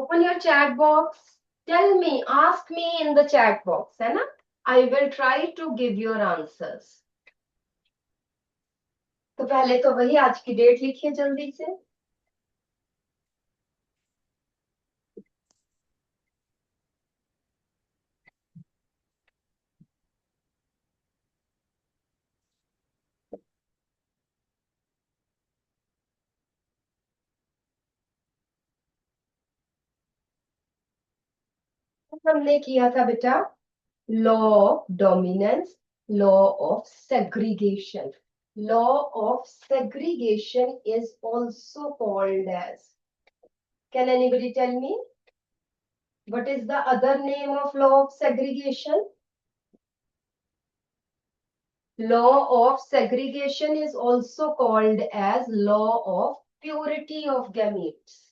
open your chat box. Tell me, ask me in the chat box, है ना? I will try to give your answers. तो पहले तो वही आज की डेट लिखिए जल्दी से. हमने किया था बेटा law of dominance, law of segregation. Law of segregation is also called as, can anybody tell me what is the other name of law of segregation? Law of segregation is also called as law of purity of gametes.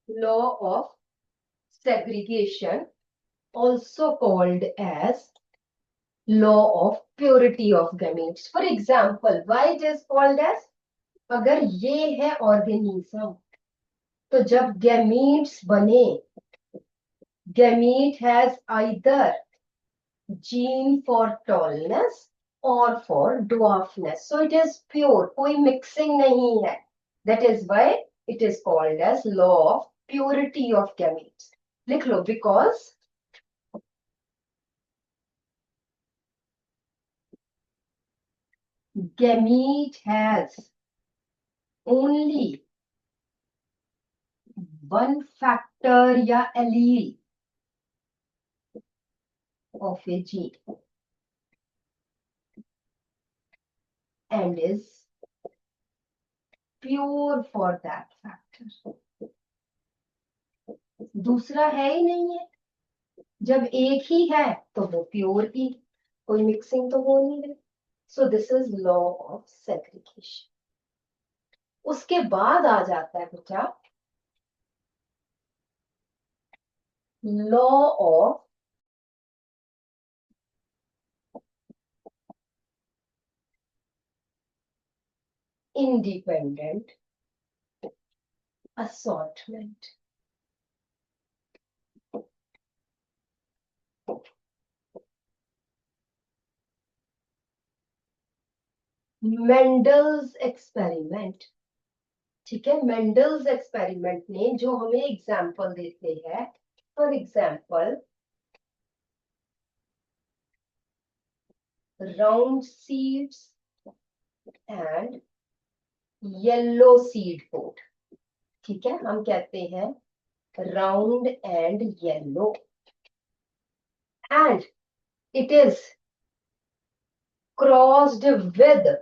Law of segregation also called as law of purity of gametes. For example, why it is called as, अगर ये है organism तो जब gametes बने, gamete has either gene for tallness और for dwarfness, so it is pure, कोई mixing नहीं है. That is why it is called as law of purity of gametes. लिख लो, because gamete has only one factor या allele of a gene and is pure for that factor. दूसरा है ही नहीं है. जब एक ही है तो वो प्योर ही, कोई मिक्सिंग तो हो नहीं रही. So this is law of segregation. उसके बाद आ जाता है बेटा law of independent assortment. Mendel's experiment. ठीक है, मेंडल्स एक्सपेरिमेंट ने जो हमें एग्जाम्पल देते हैं, for example round seeds and yellow seed code. ठीक है, हम कहते हैं round and yellow and it is crossed with,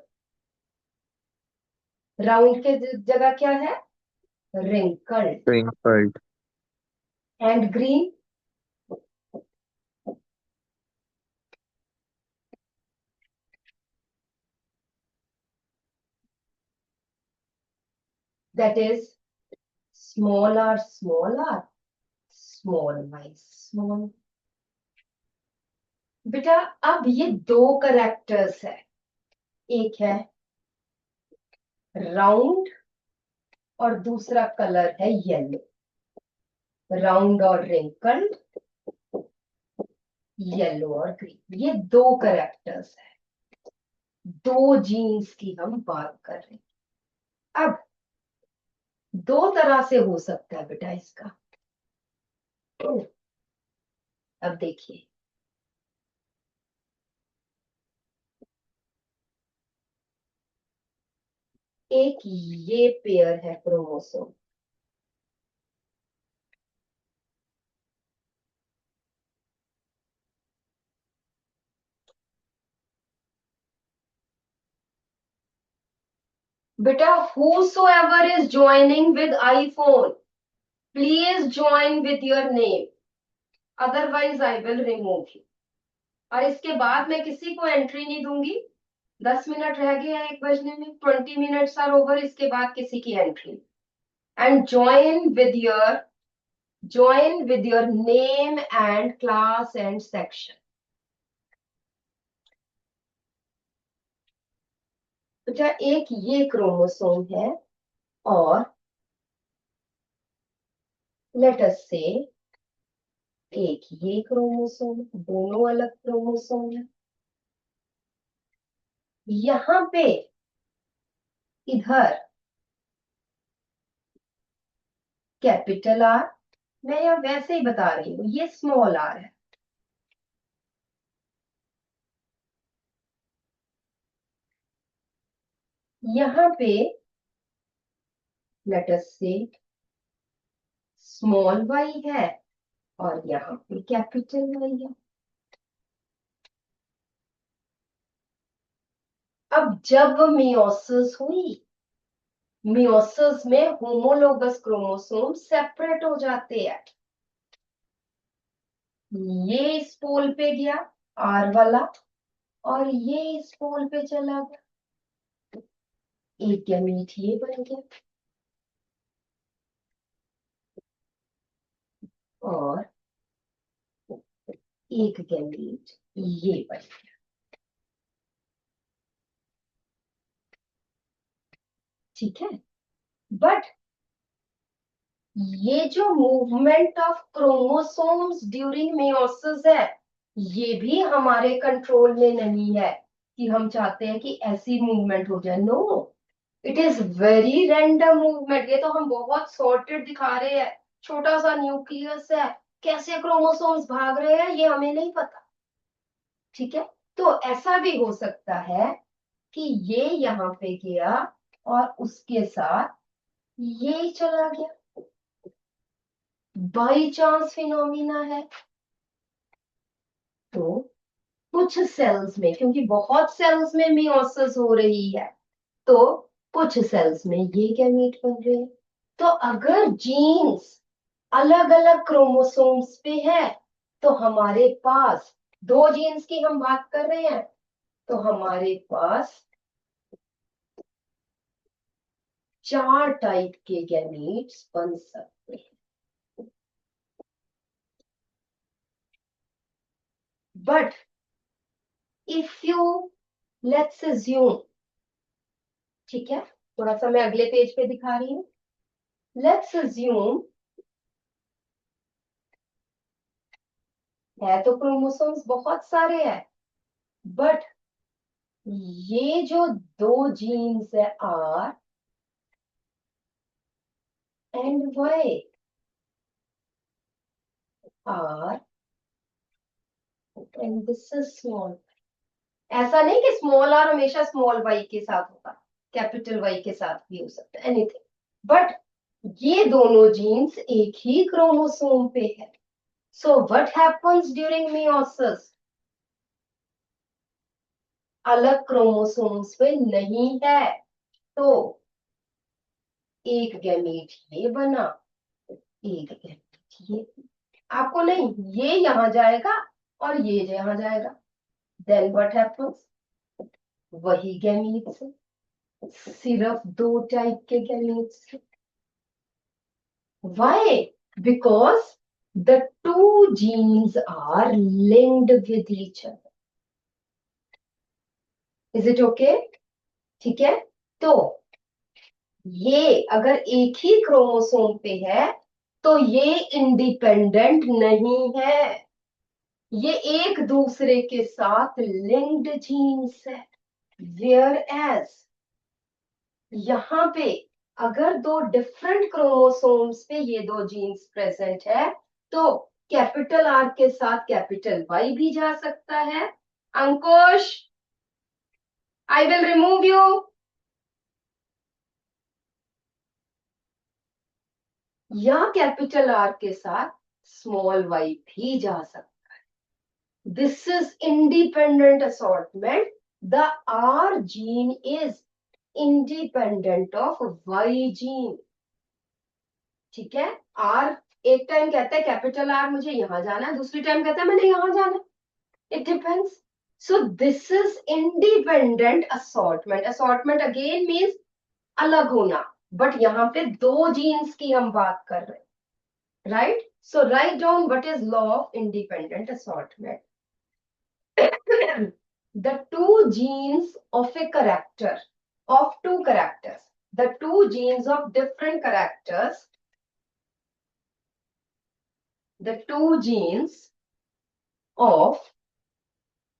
round के जगह क्या है, wrinkled. Springfield. And green, that is small r small r, small y small. बेटा अब ये दो करेक्टर्स है, एक है राउंड और दूसरा कलर है येलो. राउंड और रिंकल्ड, येलो और ग्रीन, ये दो करेक्टर्स है. दो जीन्स की हम बात कर रहे हैं. अब दो तरह से हो सकता है बेटा इसका. अब देखिए, एक ये पेयर है क्रोमोसोम, बेटा whosoever is joining with iPhone, please join with your name, otherwise I will remove you. और इसके बाद मैं किसी को एंट्री नहीं दूंगी. 10 मिनट रह गए हैं 1 बजने में, 20 minutes आर ओवर, इसके बाद किसी की entry. And join with your join with your name and class and section. बेटा एक ये क्रोमोसोम है और लेट अस से एक ये क्रोमोसोम, दोनों अलग क्रोमोसोम है। यहां पे इधर कैपिटल आर, मैं यहाँ वैसे ही बता रही हूँ, ये स्मॉल आर है। यहाँ पे लेट अस से स्मॉल वाई है और यहाँ पे कैपिटल वाई है। अब जब मियोसिस हुई, मियोसिस में होमोलोगस क्रोमोसोम सेपरेट हो जाते हैं। ये इस पोल पे गया आर वाला और ये इस पोल पे चला गया, एक गैमीट ये बन गया और एक गैमीट ये बन गया। ठीक है, बट ये जो movement of chromosomes during meiosis है, ये भी हमारे कंट्रोल में नहीं है कि हम चाहते हैं कि ऐसी मूवमेंट हो जाए। No, it is very random movement. ये तो हम बहुत सॉर्टेड दिखा रहे हैं, छोटा सा न्यूक्लियस है, कैसे क्रोमोसोम्स भाग रहे हैं ये हमें नहीं पता। ठीक है, तो ऐसा भी हो सकता है कि ये यहाँ पे गया और उसके साथ ये चला गया, बाई चांस फिनोमिना है। तो कुछ सेल्स में, क्योंकि बहुत सेल्स में मियोसिस हो रही है, तो कुछ सेल्स में ये गैमीट बन रहे हैं। तो अगर जीन्स अलग अलग क्रोमोसोम्स पे है, तो हमारे पास दो जीन्स की हम बात कर रहे हैं, तो हमारे पास चार टाइप के गैमीट्स बन सकते हैं। But if you let's assume, ठीक है, थोड़ा सा मैं अगले पेज पे दिखा रही हूँ। लेट्स अज्यूम है तो क्रोमोसोम्स बहुत सारे हैं, बट ये जो दो जीन्स है R and Y R and this is small, ऐसा नहीं कि स्मॉल आर हमेशा स्मॉल वाई के साथ होगा, कैपिटल वाई के साथ भी हो सकता है, एनीथिंग। बट ये दोनों जीन्स एक ही क्रोमोसोम पे है। So what happens during meiosis? अलग क्रोमोसोम्स पे नहीं है, तो एक गैमीट ये बना, एक गैमीट ये, आपको नहीं, ये यहां जाएगा और ये यहां जाएगा, देन व्हाट हैपेंस? वही गैमीट से, सिर्फ दो टाइप के गैमीट से। Why? Because the two genes are linked with each other. Is it okay? ठीक है, तो ये अगर एक ही क्रोमोसोम पे है तो ये इंडिपेंडेंट नहीं है, ये एक दूसरे के साथ लिंक्ड जीन्स है। वेयर एज यहाँ पे अगर दो डिफरेंट क्रोमोसोम्स पे ये दो जीन्स प्रेजेंट है, तो कैपिटल आर के साथ कैपिटल वाई भी जा सकता है। Ankush, I will remove you. या कैपिटल आर के साथ स्मॉल वाई भी जा सकता है। This is independent assortment. The R gene is independent of Y gene. ठीक है, आर एक टाइम कहता है कैपिटल आर मुझे यहां जाना है, दूसरी टाइम कहता है मैंने यहां जाना है, it depends. So this is independent assortment. Assortment again means अलग होना, बट यहाँ पे दो जीन्स की हम बात कर रहे हैं। right? So write down what is law of independent assortment. The two genes of a character, of two characters, the two genes of different characters, the two genes of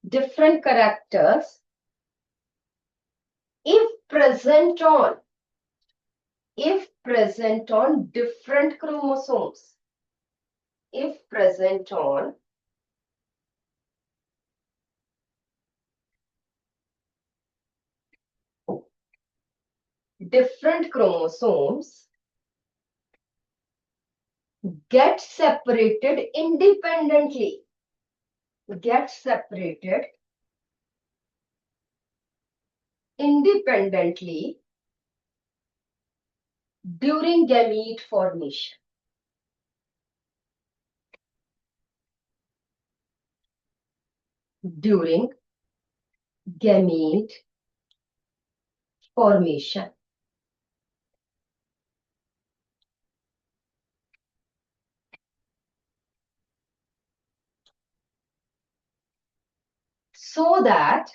different characters, if present on different chromosomes, if present on different chromosomes, get separated independently, get separated independently during gamete formation. During gamete formation. So that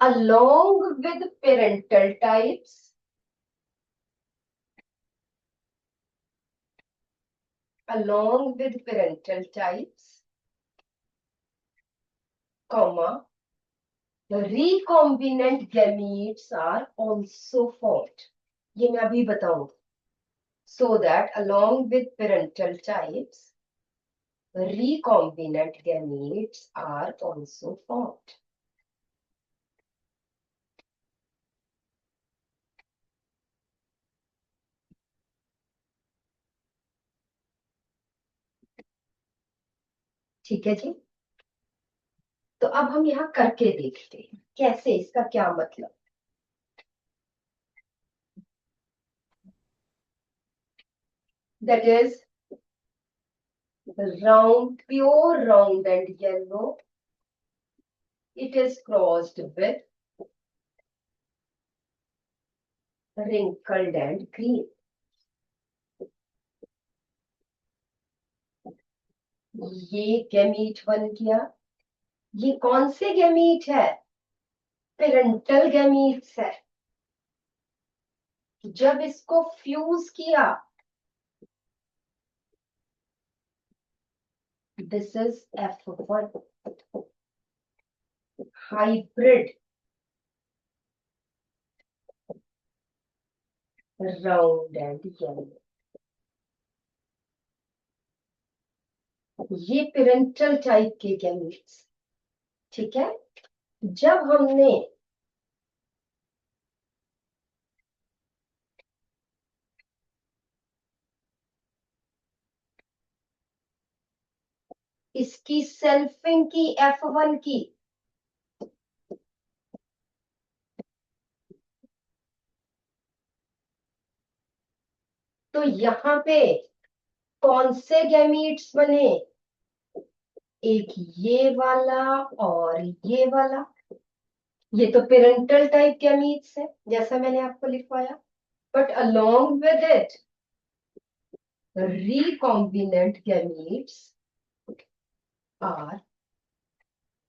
along with parental types, comma, recombinant gametes are also formed. ये मैं अभी बताऊंगी. So that along with parental types, recombinant gametes are also formed. ठीक है जी. तो अब हम यहाँ करके देखते हैं कैसे, इसका क्या मतलब. That is round, pure round and yellow. It is crossed with wrinkled and green. ये गैमीट बन गया. ये कौन से गैमीट है? पेरेंटल गैमीट्स है. जब इसको फ्यूज किया, this is F1 hybrid round and yellow. ये पेरेंटल टाइप के गैमीट्स. ठीक है. जब हमने इसकी सेल्फिंग की F1 की, तो यहां पे कौन से गैमीट्स बने? एक ये वाला और ये वाला. ये तो पेरेंटल टाइप गैमीट्स है जैसा मैंने आपको लिखवाया. But along with it recombinant gametes are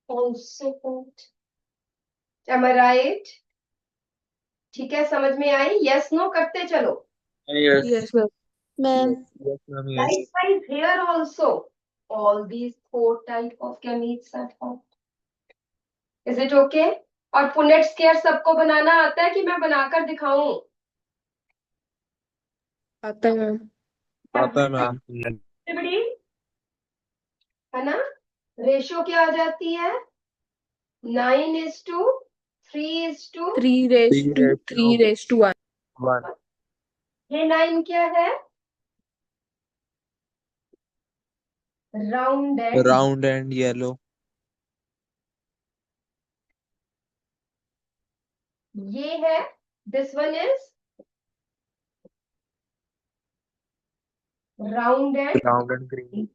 also formed. Am I right? ठीक है, समझ में आई? यस नो करते चलो. Yes. Yes, ma'am. Ma'am. Yes, ma'am. Yes. Likewise here also all these four type of gametes are formed. Is it okay? और Punnett square सबको बनाना आता है कि मैं बनाकर दिखाऊं? आता है मैम. आता है मैम. Everybody? है ना? रेशियो क्या आ जाती है? 9:3:3. 3:1. 1. ये 9 क्या है? Round and. Round and yellow. ये है, this one is round and. Round and green.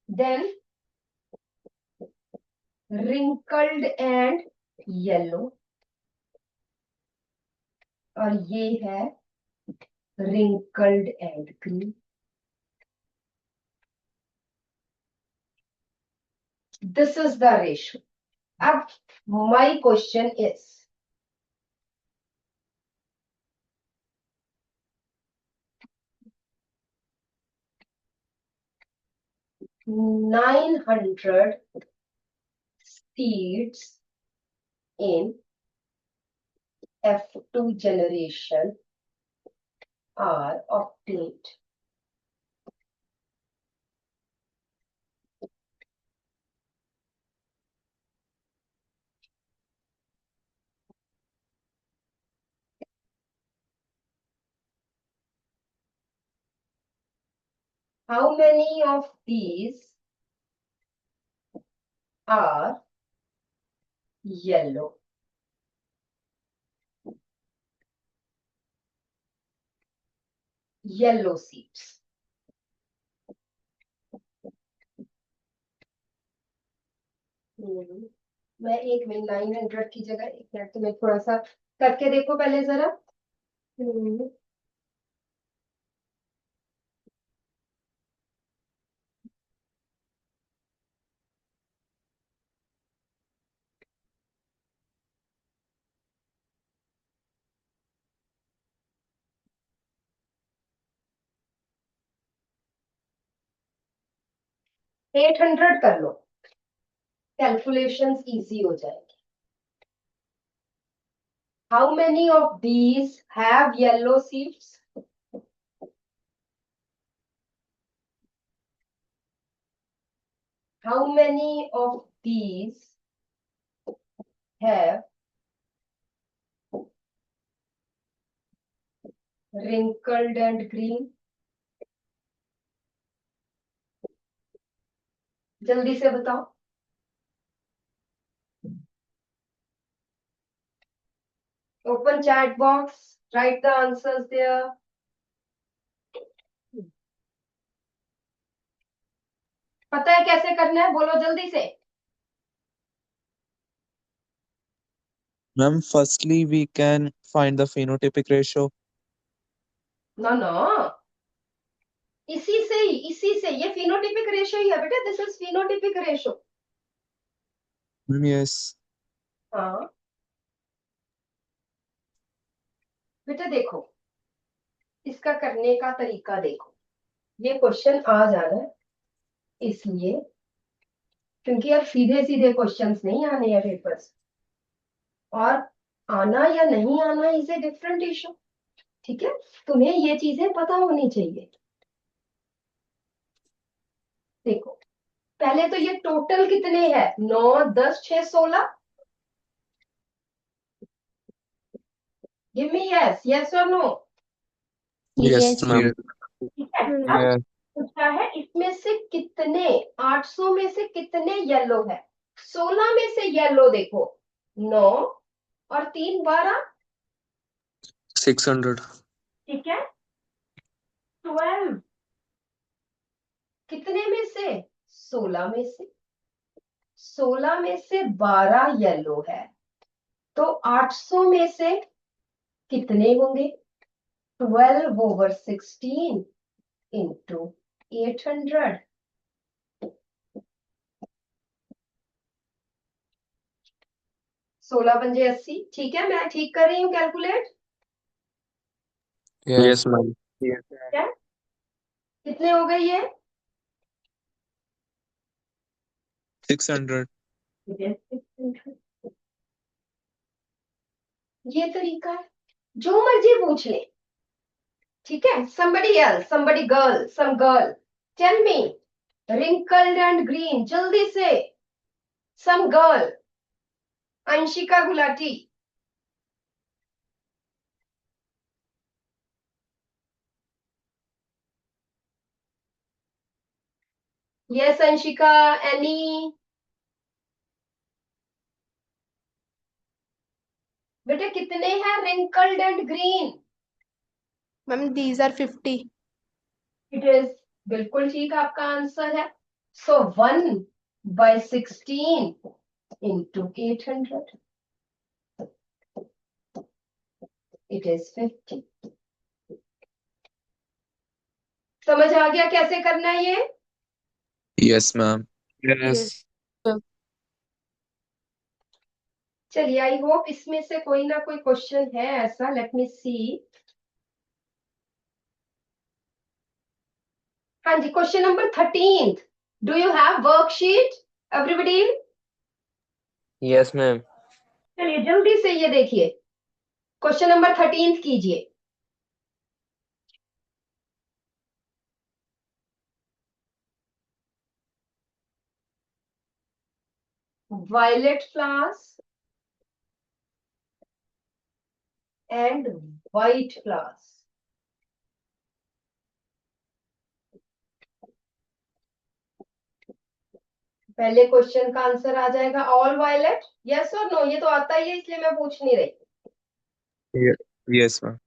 Then wrinkled and yellow. और ये है wrinkled and green. This is the ratio. अब my question is, nine hundred seeds in F2 generation are obtained. How many of these are yellow? Yellow seeds. मैं एक minute 900 की जगह एक minute तुम्हें थोड़ा सा करके देखो पहले जरा। 800 कर लो, कैलकुलेशंस इजी हो जाएगी। How many of these have yellow seeds? How many of these have wrinkled and green? जल्दी से बताओ। Open chat box, write the answers there. पता है कैसे करना है? बोलो जल्दी से। Ma'am, firstly, we can find the phenotypic ratio. ना ना, इसी से ये फिनोटिपिक रेशियो ही है बेटा। This is phenotypic ratio. Yes. हाँ बेटा, देखो इसका करने का तरीका देखो। ये क्वेश्चन आ जाना है इसलिए क्योंकि अब सीधे सीधे क्वेश्चंस नहीं आने हैं पेपर्स, और आना या नहीं आना इज ए डिफरेंट इशू। ठीक है, तुम्हें ये चीजें पता होनी चाहिए। देखो पहले तो ये टोटल कितने हैं? 9, 10, 6, 16। गिव मी यस, यस और नो। Yes, ma'am. ठीक है, अब Yes. पूछा है इसमें से कितने, 800 में से कितने येलो है? 16 में से येलो देखो 9 और 3 12। 600. ठीक है, 12 कितने में से? 16 में से। 16 में से 12 येलो है, तो 800 में से कितने होंगे? 12/16 इंटू 800। 16 पंजे 80। ठीक है, मैं ठीक कर रही हूँ कैलकुलेट। Yes, ma'am. क्या कितने हो गए ये? 600. ये तरीका है, जो मर्जी पूछ ले। ठीक है, somebody else, somebody girl, some girl, tell me wrinkled and green, जल्दी से। some girl, Anshika Gulati. yes Anshika. Any? बेटा कितने हैं wrinkled and green? Ma'am, these are 50. It is बिल्कुल ठीक आपका आंसर है। सो 1/16 इंटू 800। It is 50. समझ आ गया कैसे करना है ये? Yes, ma'am. Yes. चलिए, आई होप इसमें से कोई ना कोई क्वेश्चन है ऐसा. Let me see. हाँ जी, question number 13. Do you have worksheet everybody? Yes, ma'am. चलिए जल्दी से ये देखिए, क्वेश्चन नंबर 13 कीजिए. Violet flowers and white flowers. पहले क्वेश्चन का आंसर आ जाएगा ऑल वायलेट. यस और नो, ये तो आता ही है इसलिए मैं पूछ नहीं रही. Yes, ma'am.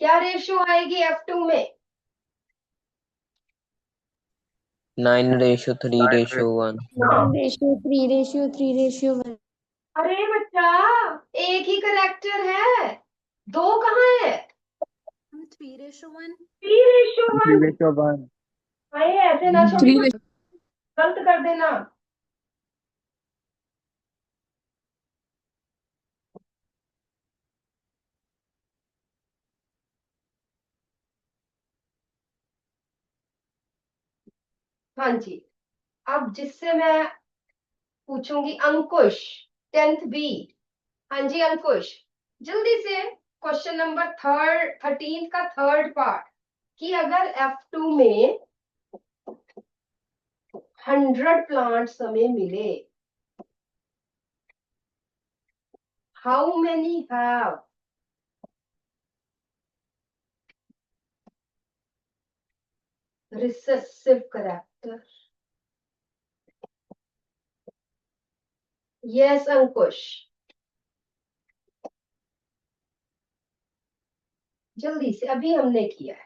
क्या रेशियो आएगी F2 में? 9:3:1. 9:3:1. अरे बच्चा, एक ही करेक्टर है, दो कहाँ है? 3:1. 3:1. 3:1. अरे ऐसे ना छोटी, गलत कर देना. हाँ जी, अब जिससे मैं पूछूंगी अंकुश, 10th बी. हाँ जी अंकुश, जल्दी से क्वेश्चन नंबर 13 का थर्ड पार्ट, कि अगर F2 में 100 प्लांट्स हमें मिले, how many have recessive character? Yes Ankush, जल्दी से, अभी हमने किया है.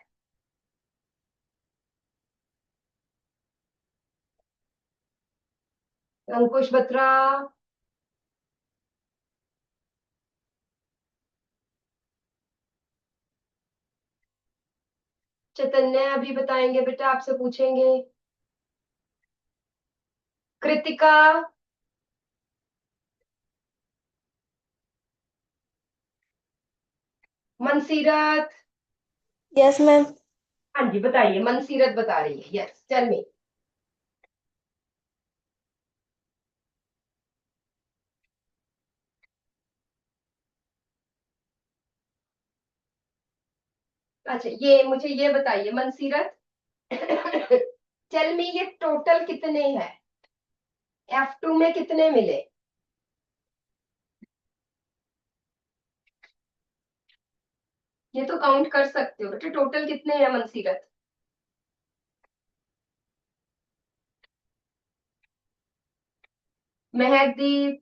अंकुश बत्रा, चैतन्य अभी बताएंगे बेटा, आपसे पूछेंगे. कृतिका, मनसीरत. Yes, ma'am. हाँ जी बताइए, मनसीरत बता रही है. Yes tell me. अच्छा, ये मुझे ये बताइए मनसीरत, टेल मी ये टोटल कितने हैं? F2 में कितने मिले? ये तो काउंट कर सकते हो बेटा, टोटल कितने हैं मनसीरत? महकदीप,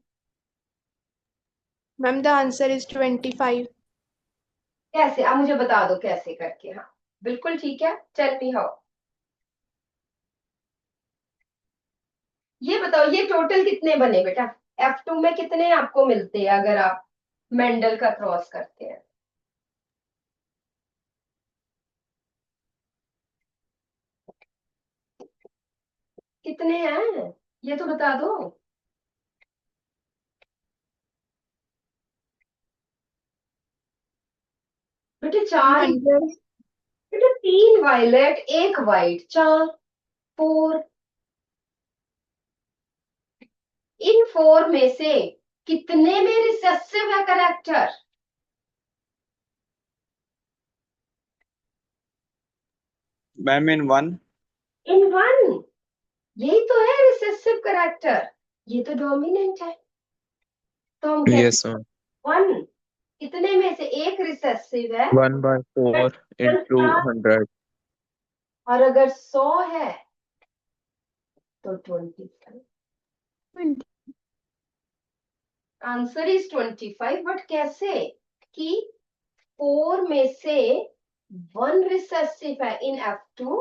Ma'am, the answer is 25. कैसे? आप मुझे बता दो कैसे करके. हाँ बिल्कुल ठीक है, टेल मी हाउ. ये बताओ ये टोटल कितने बने बेटा? F2 में कितने आपको मिलते हैं अगर आप मेंडल का क्रॉस करते हैं? कितने हैं ये तो बता दो बेटे. 4. 100. बेटा 3 वायलेट 1 वाइट, 4. 4. इन 4 में से कितने में रिसेसिव है करेक्टर? Ma'am, in 1. इन 1. यही तो है रिसेसिव करेक्टर, ये तो डोमिनेंट है. तो हम कहते Yes, ma'am. 1. कितने में से एक रिसेसिव है? 1/4 into 100. और अगर 100 है तो 25. Answer is 25. बट कैसे? कि 4 में से 1 रिसेसिव है इन F2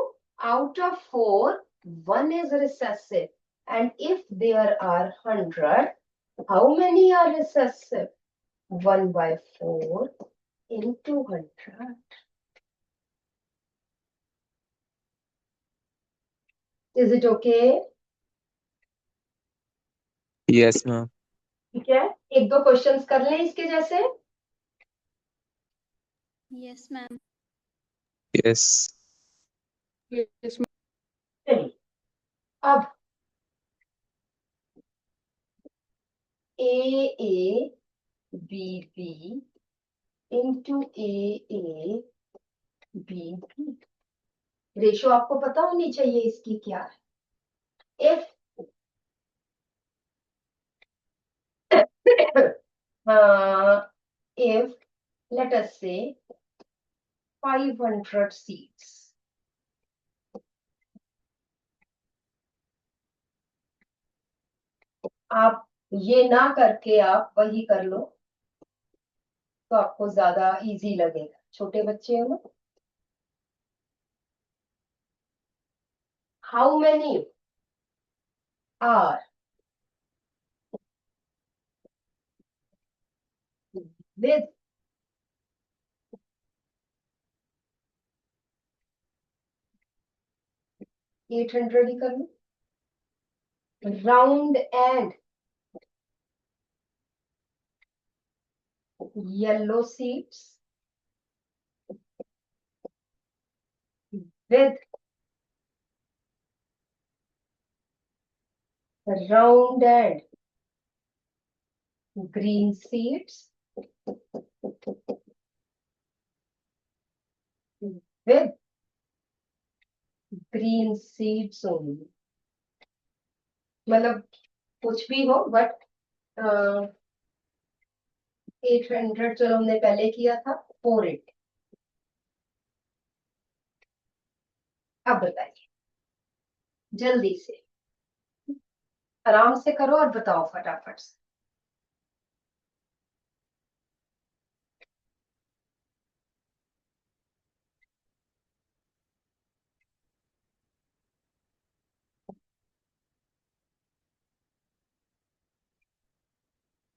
out of 4. 1 is recessive. And if there are 100, how many are recessive? 1 by 4 into 100. Is it okay? Yes, ma'am. ठीक है, एक दो क्वेश्चंस कर लें इसके जैसे. Yes, ma'am. Yes. Yes, ma'am. चलिए, अब A B B into A B B. Ratio आपको पता होनी चाहिए इसकी क्या है. If let us say 500 seats, आप ये ना करके आप वही कर लो तो आपको ज्यादा इजी लगेगा. छोटे बच्चे हो ना. हाउ मेनी आर with 800 ही कर लो. Round and yellow seats with round and green seats with green seeds only. मतलब कुछ भी हो बट 800 चलो हमने पहले किया था. 480. अब बताइए जल्दी से, आराम से करो और बताओ फटाफट से.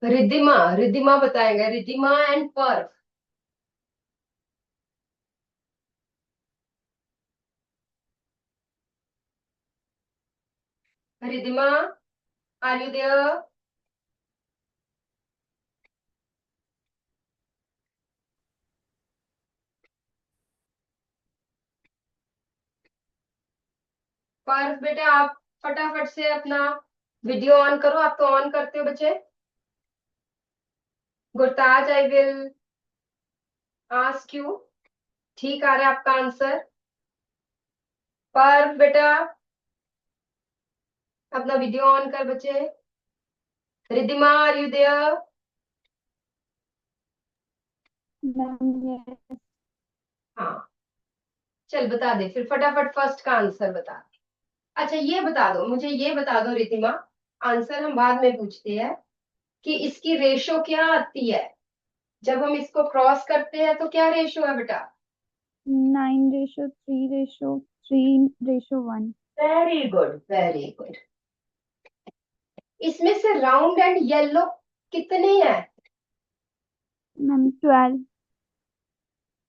रिद्धिमा रिद्धिमा बताएंगे. Riddhima and Parv. Riddhima, are you there? Parv बेटा आप फटाफट से अपना वीडियो ऑन करो. आप तो ऑन करते हो बच्चे. Gurtaj I will ask you. ठीक आ रहा है आपका आंसर. पर्व बेटा अपना वीडियो ऑन कर बच्चे. Riddhima are you there? Ma'am, हाँ चल बता दे फिर फटाफट फर्स्ट का आंसर बता दे. अच्छा ये बता दो मुझे, ये बता दो रिद्धिमा, आंसर हम बाद में पूछते हैं कि इसकी रेशो क्या आती है. जब हम इसको क्रॉस करते हैं तो क्या रेशो है बेटा? 9:3:3:1. Very good very good. इसमें से राउंड एंड येलो कितने हैं? Ma'am, 12.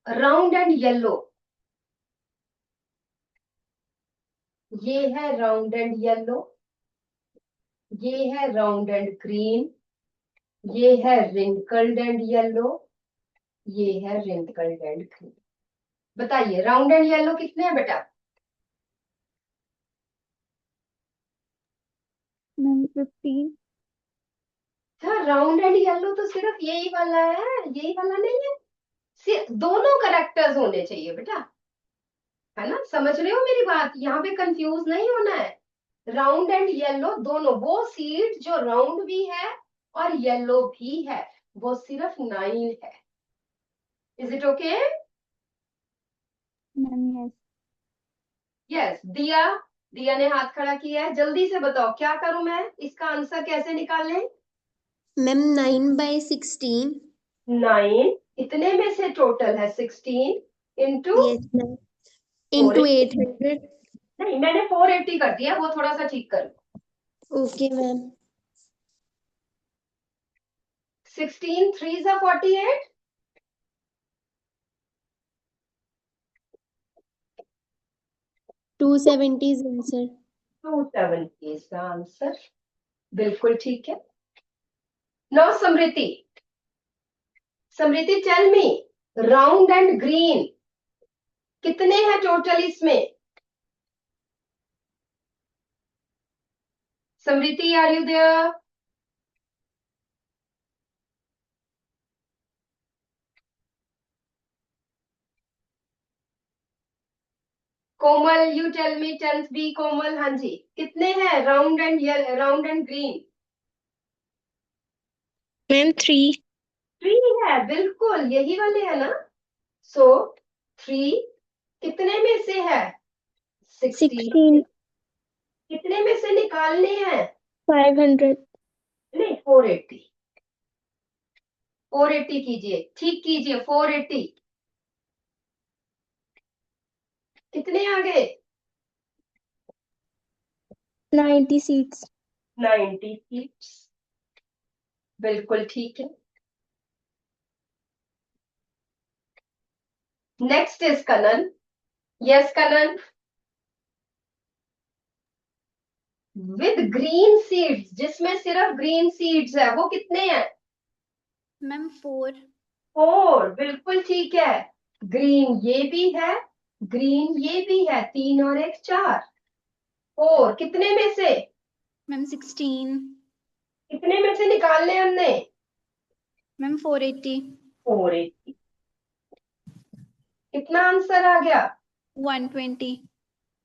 राउंड एंड येलो, ये है राउंड एंड येलो, ये है राउंड एंड ग्रीन, ये है रिंकल्ड एंड येलो, ये है रिंकल्ड एंड ग्रीन. बताइए राउंड एंड येलो कितने हैं बेटा? Ma'am, 15. Sir round and yellow तो सिर्फ यही वाला है, यही वाला नहीं है. सिर्फ दोनों करेक्टर्स होने चाहिए बेटा, है ना. समझ रहे हो मेरी बात? यहाँ पे कंफ्यूज नहीं होना है. राउंड एंड येलो दोनों, वो सीड जो राउंड भी है और येलो भी है वो सिर्फ 9 है. Is it okay? Ma'am, yes. Yes. दिया, दिया ने हाथ खड़ा किया है. जल्दी से बताओ क्या करूं मैं, इसका आंसर कैसे निकालें? मैम 9/16. 9 इतने में से टोटल है 16 इंटू यस मैम. इंटू 800. नहीं, मैंने 480 कर दिया, वो थोड़ा सा ठीक कर लो। Okay, ma'am. 16 3 is 48. 270 is answer. 270 is the answer. बिल्कुल ठीक है। Now Smriti, Smriti tell me, round and green कितने हैं टोटल इसमें? Smriti, are you there? Komal, you tell me, 10th B Komal, हाँ जी, कितने हैं राउंड एंड ग्रीन? Ma'am, 3. 3 है, बिल्कुल यही वाले है ना। सो 3 कितने में से है? 60। 16. कितने में से निकालने हैं? 500. नहीं, 480। 480 कीजिए, ठीक कीजिए, 480 कितने आ गए? 90 seats. 90 सीट्स, बिल्कुल ठीक है। Next is Kanan. Yes Kanan. With green seeds, जिसमें सिर्फ ग्रीन सीड्स है, वो कितने हैं? मैम 4। 4, बिल्कुल ठीक है। ग्रीन ये भी है, ग्रीन ये भी है, 3 और 1 4। 4 कितने में से? मैम 16। कितने में से निकालने हमने? मैम 480। 480। कितना आंसर आ गया? 120।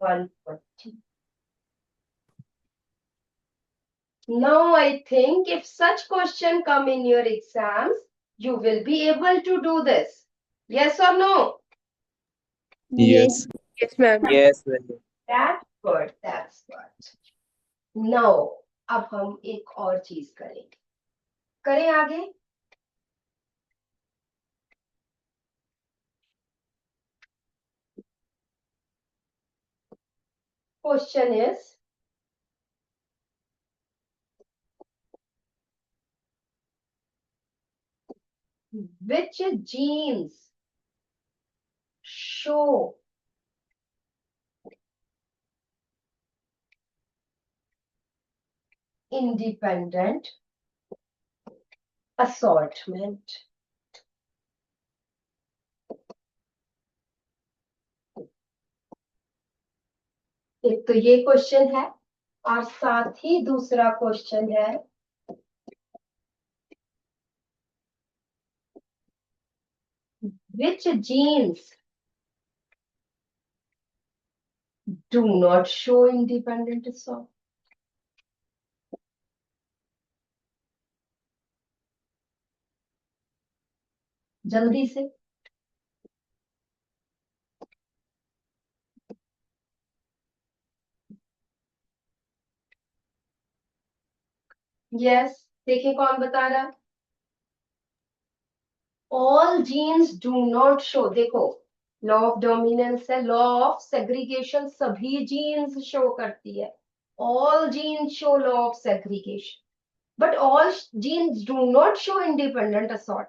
120। Now I think if such question come in your exams, you will be able to do this. Yes or no? Yes. Yes, ma'am. Yes, very good. That's good. That's good. Now, अब हम एक और चीज करेंगे। करें आगे? Question is, which genes show independent assortment? एक तो ये क्वेश्चन है, और साथ ही दूसरा क्वेश्चन है, which genes do not show independent assortment? जल्दी से। यस, देखिए कौन बता रहा है। All genes do not show, देखो लॉ ऑफ डोमिनेंस है, लॉ ऑफ सेग्रीगेशन सभी जीन्स शो करती है। All genes show law of segregation, but all genes do not show independent assort.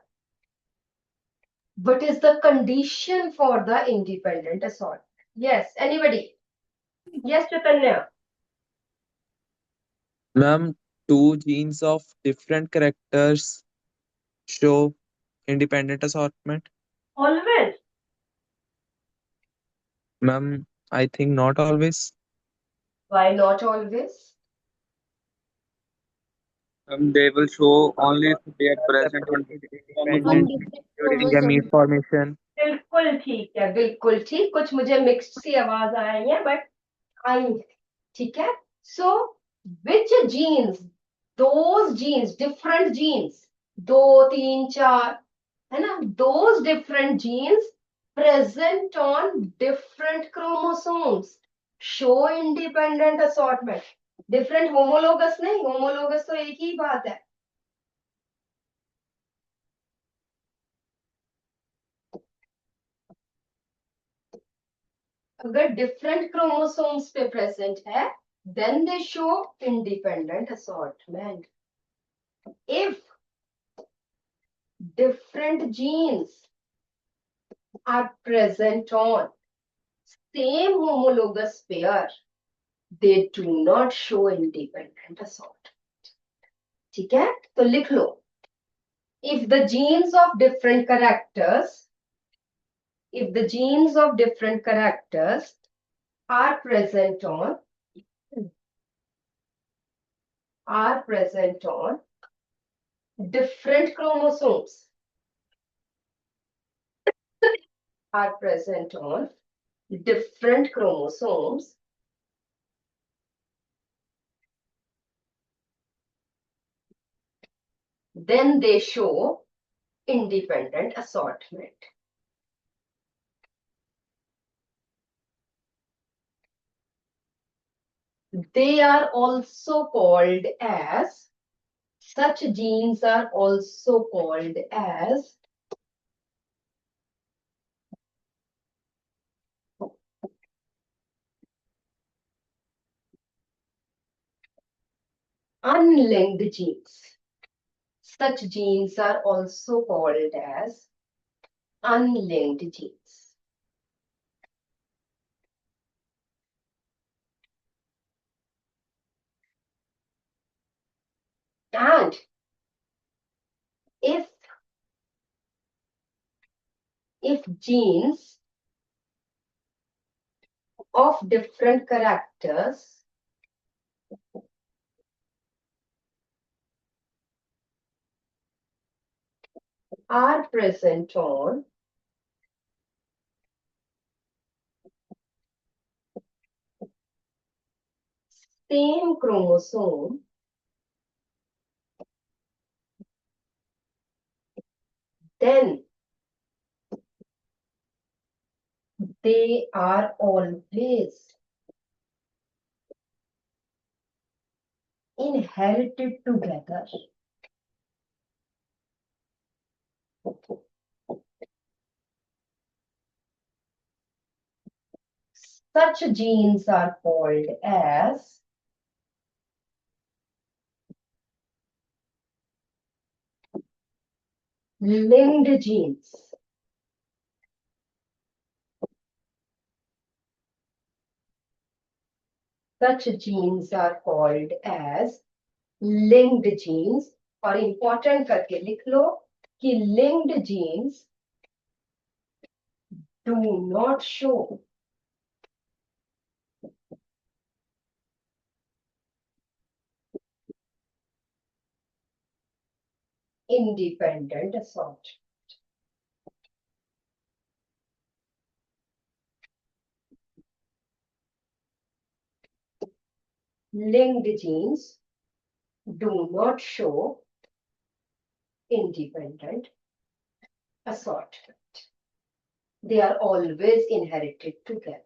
What is the condition for the independent assort? Yes, anybody? Yes, Chaitanya. Ma'am, two genes of different characters show independent assortment. Always. Ma'am, I think not always. Why not always? They will show only if they are present on On independent different during a meat chromosomes. formation. बिल्कुल ठीक है, बिल्कुल ठीक। कुछ मुझे mixed सी आवाज आ रही है, बट आई, ठीक है। So which genes, those genes, different genes, 2 3 4, है ना, those different genes present on different chromosomes show independent assortment. Different homologous नहीं, होमोलोगस तो एक ही बात है। अगर डिफरेंट क्रोमोसोम्स पे प्रेजेंट है, then they show independent assortment. If different genes are present on same homologous pair, they do not show independent assortment. ठीक है, तो लिख लो. If the genes of different characters, if the genes of different characters are present on different chromosomes, are present on different chromosomes, then they show independent assortment. They are also called as, such genes are also called as unlinked genes. Such genes are also called as unlinked genes. And if genes of different characters are present on same chromosome, then they are always inherited together. Such genes are called as linked genes. Such genes are called as linked genes. और important करके लिख लो कि linked genes do not show independent assortment. Linked genes do not show independent assortment. They are always inherited together.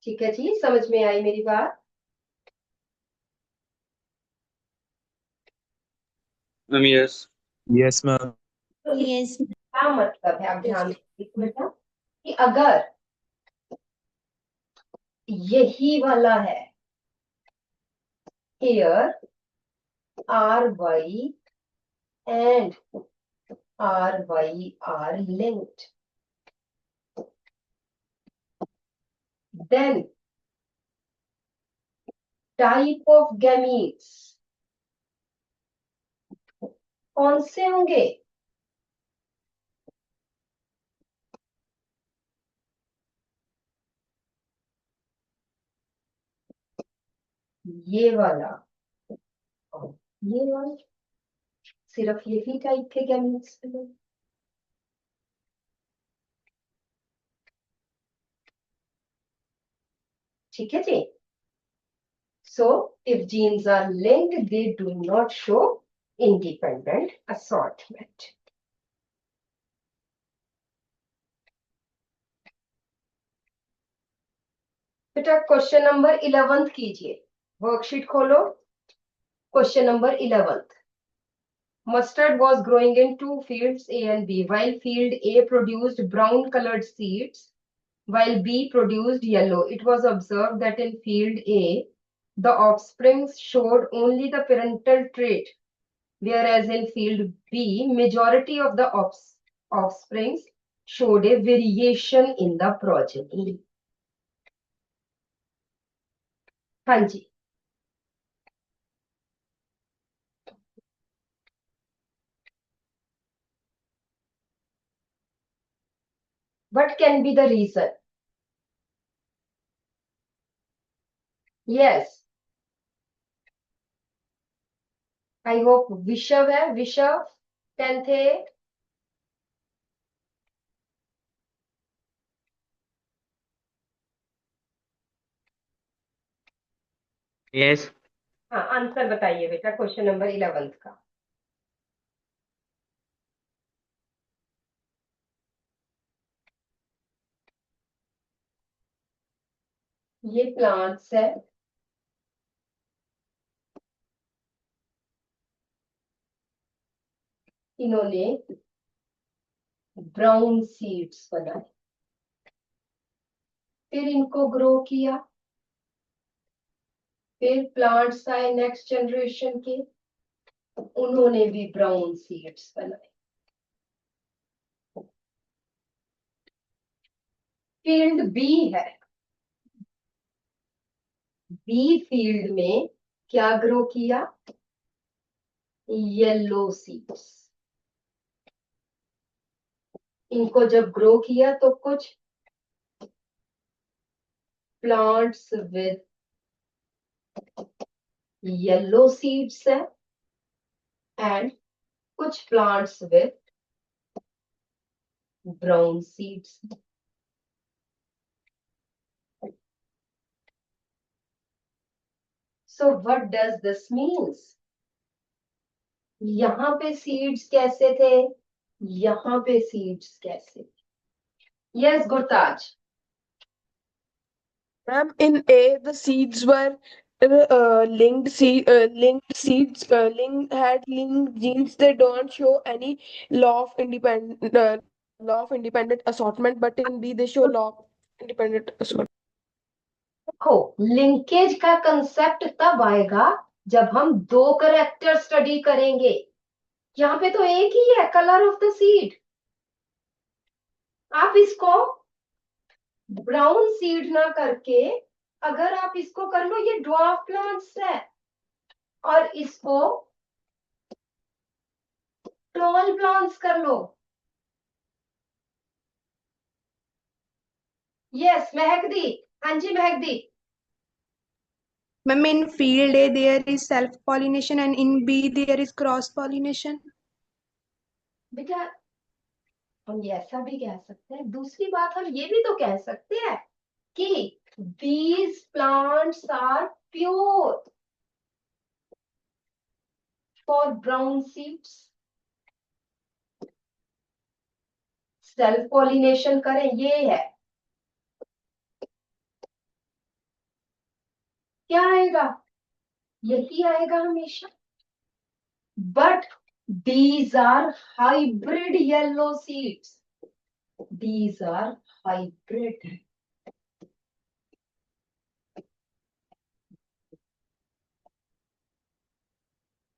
ठीक है जी, समझ में आई मेरी बात? Yes. Yes, ma'am. तो Yes. क्या मतलब है, आप ध्यान दीजिए बेटा, कि अगर यही वाला है, here RY and RY are linked, then type of gametes कौन से होंगे? ये वाला और ये वाला, सिर्फ यही टाइप के gametes बने. ठीक है जी. So if genes are linked, they do not show independent assortment. बेटा क्वेश्चन नंबर 11 कीजिए, वर्कशीट खोलो, question number 11. Mustard was growing in two fields, A and B. While field A produced brown colored seeds, while B produced yellow, it was observed that in field A, the offspring showed only the parental trait, whereas in field B, majority of the offspring showed a variation in the progeny. हाँ जी. What can be the reason? Yes. I hope Vishav है. Vishav, 10th A. Yes. हाँ, answer बताइए बेटा question number 11 का. ये plants है. इन्होंने brown seeds बनाए, फिर इनको ग्रो किया, फिर प्लांट्स आए नेक्स्ट जनरेशन के, उन्होंने भी ब्राउन सीड्स बनाए. फील्ड बी है. बी फील्ड में क्या ग्रो किया? Yellow seeds. इनको जब ग्रो किया तो कुछ प्लांट्स विद येलो सीड्स है एंड कुछ plants with brown seeds. So what does this means? यहाँ पे सीड्स कैसे थे, यहाँ पे सीड्स कैसे थे? Yes, Gurtaj. Ma'am, in A, the seeds were linked seeds, had linked genes. They don't show any law of independent assortment, but in B, they show law of independent assortment. देखो, linkage का concept तब आएगा जब हम दो character study करेंगे. यहाँ पे तो एक ही है, कलर ऑफ द सीड. आप इसको ब्राउन सीड ना करके अगर आप इसको कर लो, ये ड्वार्फ प्लांट्स है, और इसको टॉल प्लांट्स कर लो. यस महकदी. हाँ जी महकदी. Ma'am, in field A there is self-pollination and in B there is cross-pollination. बेटा हम ये ऐसा भी कह सकते हैं. दूसरी बात हम ये भी तो कह सकते हैं कि these plants are pure for brown seeds. Self pollination करें, ये है. क्या आएगा? यही आएगा हमेशा. But these are hybrid yellow seeds. These are hybrid.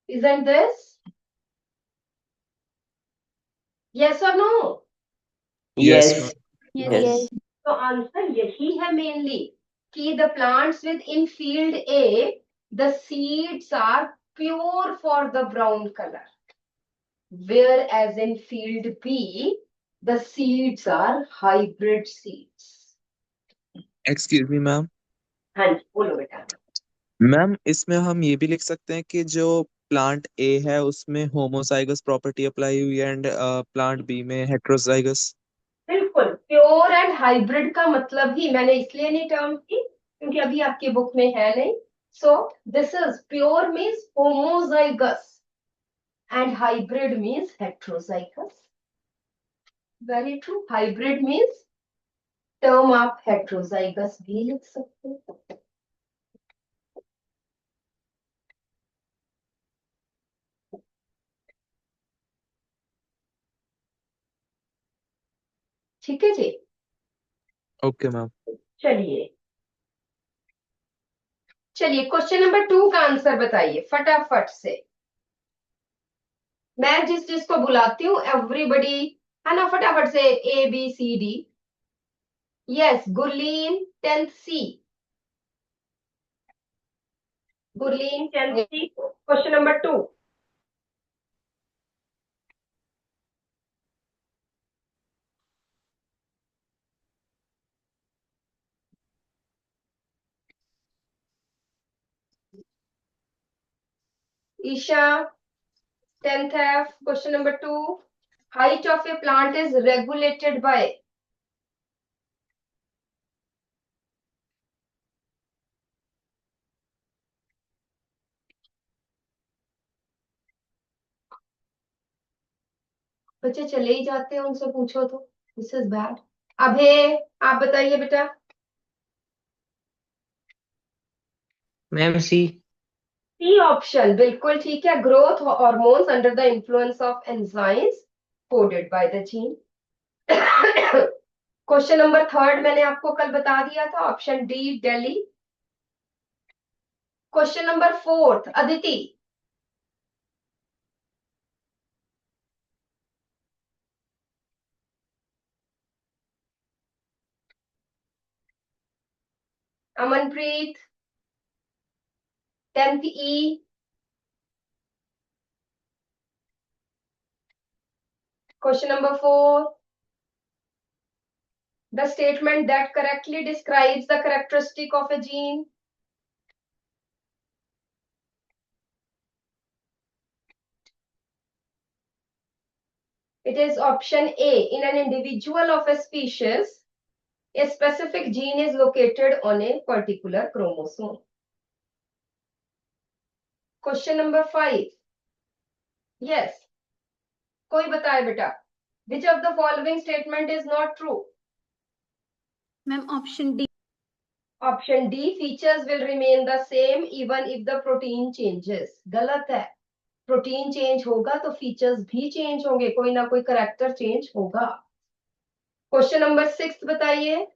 Isn't this? Yes or no? Yes, Yes. ma'am. Yes. Yes. तो आंसर यही है मेनली कि the plants with in field a the seeds are pure for the brown colour, whereas in field B the seeds are hybrid seeds. Excuse me, ma'am. हाँ जी बोलो बेटा. Ma'am, इसमें हम ये भी लिख सकते हैं कि जो प्लांट ए है उसमें होमोजाइगस प्रॉपर्टी अप्लाई हुई है एंड प्लांट बी में हेट्रोजाइगस. बिल्कुल. प्योर एंड हाइब्रिड का मतलब ही मैंने इसलिए नहीं टर्म की क्योंकि अभी आपकी बुक में है नहीं. So this is pure means homozygous and hybrid means heterozygous. Very true. Hybrid means term आप heterozygous भी लिख सकते हो. ठीक है जी। Okay ma'am. चलिए चलिए क्वेश्चन नंबर 2 का आंसर बताइए फटाफट से। मैं जिस जिसको बुलाती हूँ एवरीबडी, है ना, फटाफट से ABCD। Yes, Gurleen 10th C। Gurleen 10th C, question number 2। Isha 10th F, question number 2। Height of a plant is regulated by. बच्चे चले ही जाते हैं, उनसे पूछो तो। This is bad. अभे, आप बताइए बेटा। मैम सी। सी ऑप्शन बिल्कुल ठीक है। Growth hormones under the influence of enzymes coded by the gene. Question number 3 मैंने आपको कल बता दिया था, option D Delhi. Question number 4 Aditi. Amanpreet 10th E। Question number 4, the statement that correctly describes the characteristic of a gene. It is option A. In an individual of a species, a specific gene is located on a particular chromosome. Question number 5. Yes. कोई बताए बेटा, which of the following statement is not true? Ma'am option D. Option D, features will remain the same even if the protein changes. गलत है। Protein change होगा तो features भी change होंगे, कोई ना कोई करेक्टर चेंज होगा। क्वेश्चन नंबर 6 बताइए।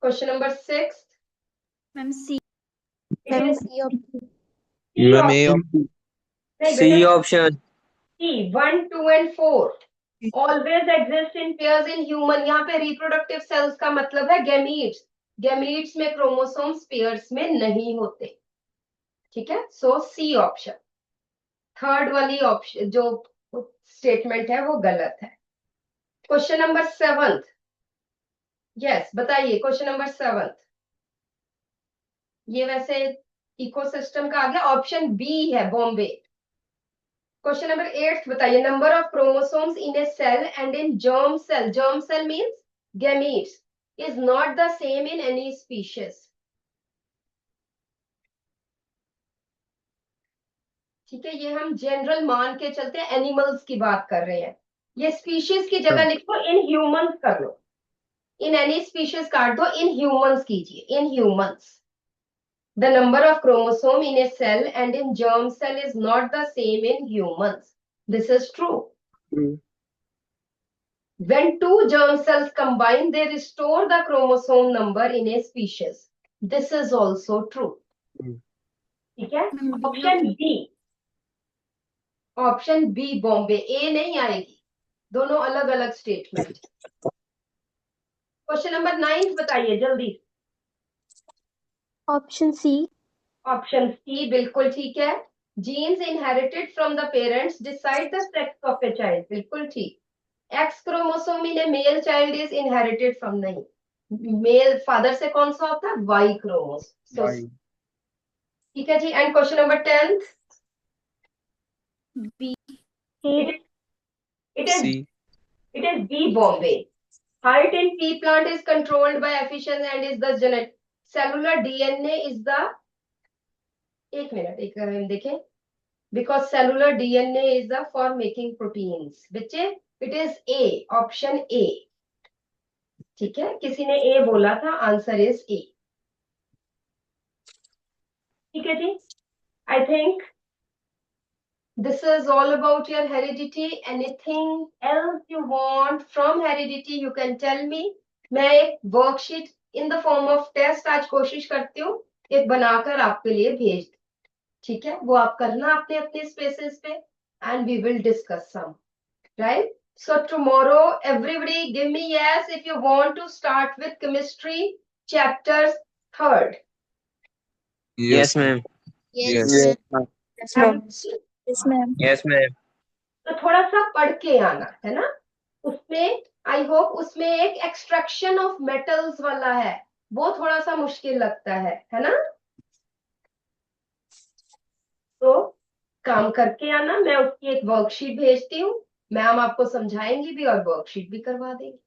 Question number 6। Ma'am C. Ma'am C option. Ma'am A option. C option. C 1, 2 and 4 always exist in pairs in human। यहाँ पे रिप्रोडक्टिव सेल्स का मतलब है गैमीट्स। गैमीट्स में क्रोमोसोम्स पेयर्स में नहीं होते। ठीक है, सो सी ऑप्शन। थर्ड वाली ऑप्शन जो स्टेटमेंट है वो गलत है। Question number 7। यस, बताइए क्वेश्चन नंबर 7। ये वैसे इकोसिस्टम का आ गया, ऑप्शन बी है बॉम्बे। क्वेश्चन नंबर 8 बताइए। Number of chromosomes in a cell and in germ cell, germ cell means gametes, is not the same in any species. ठीक है, ये हम जनरल मान के चलते हैं, एनिमल्स की बात कर रहे हैं। ये स्पीशीज की जगह लिखो इन ह्यूमंस कर लो। इन एनी स्पीशीज काट दो, इन ह्यूमंस कीजिए, in humans. The number of chromosome in a cell and in germ cell is not the same in humans. This is true. When two germ cells combine, they restore the chromosome number in a species. This is also true. ठीक है, option B. Option B Bombay, A नहीं आएगी, दोनों अलग अलग statement. Question number 9 बताइए जल्दी। Option C. Option C बिल्कुल ठीक है। Genes inherited from the parents decide the sex of a child, बिल्कुल ठीक। X chromosome in a male child is inherited from, नहीं, मेल फादर से कौन सा होता है, वाई क्रोमोसोम। ठीक है जी। And question number 10। B. It is C. It is B Bombay. Height in pea plant is controlled by efficient and is the genetic cellular DNA is the, एक मिनट एक देखें, because cellular DNA is the for making proteins। बच्चे it is A, option A। ठीक है, किसी ने A बोला था, आंसर is A। ठीक है जी, I think This is all about your heredity. Anything else you want from heredity, you can tell me. मैं एक worksheet in the form of test आज कोशिश करती हूँ एक बनाकर आपके लिए भेज दूं। ठीक है, वो आप करना अपने अपने स्पेसेस पे and we will discuss some, right? So tomorrow everybody give me yes if you want to start with chemistry chapters 3rd. Yes, ma'am. Yes, Yes. ma'am. Yes, ma'am. Yes, ma'am. Yes, ma'am. तो थोड़ा सा पढ़ के आना है ना, उसमें I hope उसमें एक एक्सट्रैक्शन ऑफ मेटल्स वाला है, वो थोड़ा सा मुश्किल लगता है ना? तो काम करके आना, मैं उसकी एक वर्कशीट भेजती हूँ, मैम आपको समझाएंगी भी और वर्कशीट भी करवा देंगी।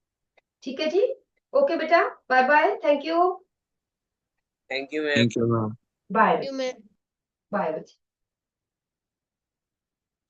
ठीक है जी, ओके बेटा, bye bye, thank you, Thank you, ma'am. Thank you, ma'am. Bye You, ma'am. Bye बच्चे।